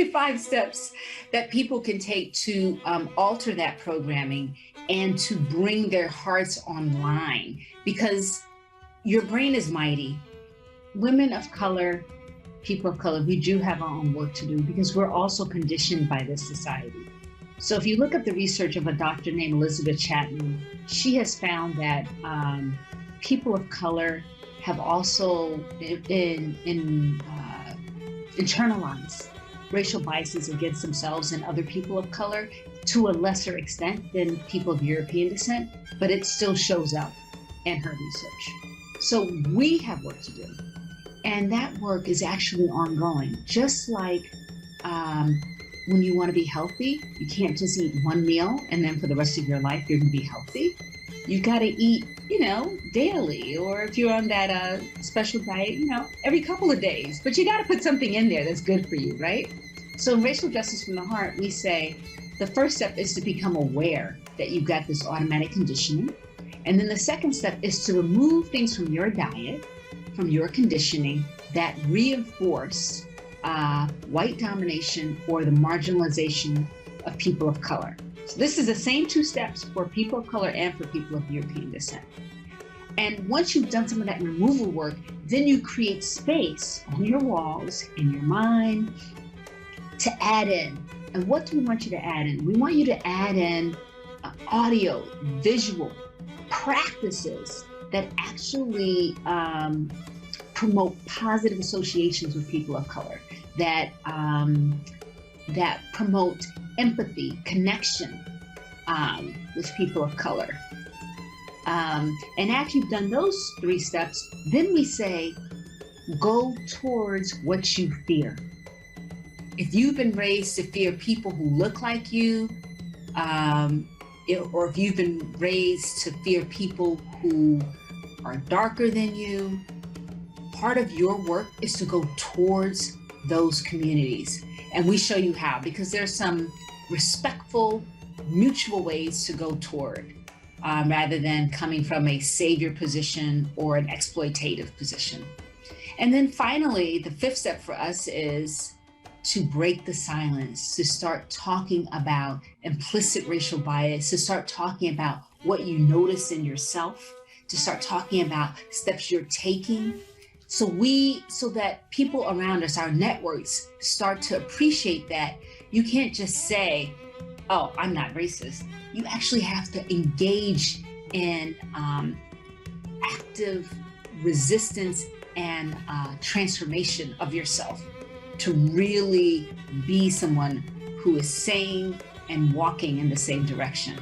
only 5 steps that people can take to alter that programming and to bring their hearts online, because your brain is mighty. Women of color, people of color, we do have our own work to do because we're also conditioned by this society. So if you look at the research of a doctor named Elizabeth Chapman, she has found that people of color have also internalized racial biases against themselves and other people of color to a lesser extent than people of European descent, but it still shows up in her research. So we have work to do. And that work is actually ongoing. Just like when you want to be healthy, you can't just eat one meal and then for the rest of your life you're going to be healthy. You got to eat, daily, or if you're on that special diet, every couple of days. But you got to put something in there that's good for you, right? So in Racial Justice from the Heart, we say the first step is to become aware that you've got this automatic conditioning. And then the second step is to remove things from your diet, from your conditioning that reinforce white domination or the marginalization of people of color. So this is the same 2 steps for people of color and for people of European descent. And once you've done some of that removal work, then you create space on your walls, in your mind, to add in. And what do we want you to add in? We want you to add in audio, visual practices that actually promote positive associations with people of color, that promote empathy, connection with people of color. And after you've done those 3 steps, then we say, go towards what you fear. If you've been raised to fear people who look like you, or if you've been raised to fear people who are darker than you, part of your work is to go towards those communities. And we show you how, because there's some respectful, mutual ways to go toward, rather than coming from a savior position or an exploitative position. And then finally, the 5th step for us is to break the silence, to start talking about implicit racial bias, to start talking about what you notice in yourself, to start talking about steps you're taking, so that people around us, our networks, start to appreciate that you can't just say, oh, I'm not racist. You actually have to engage in active resistance and transformation of yourself to really be someone who is sane and walking in the same direction.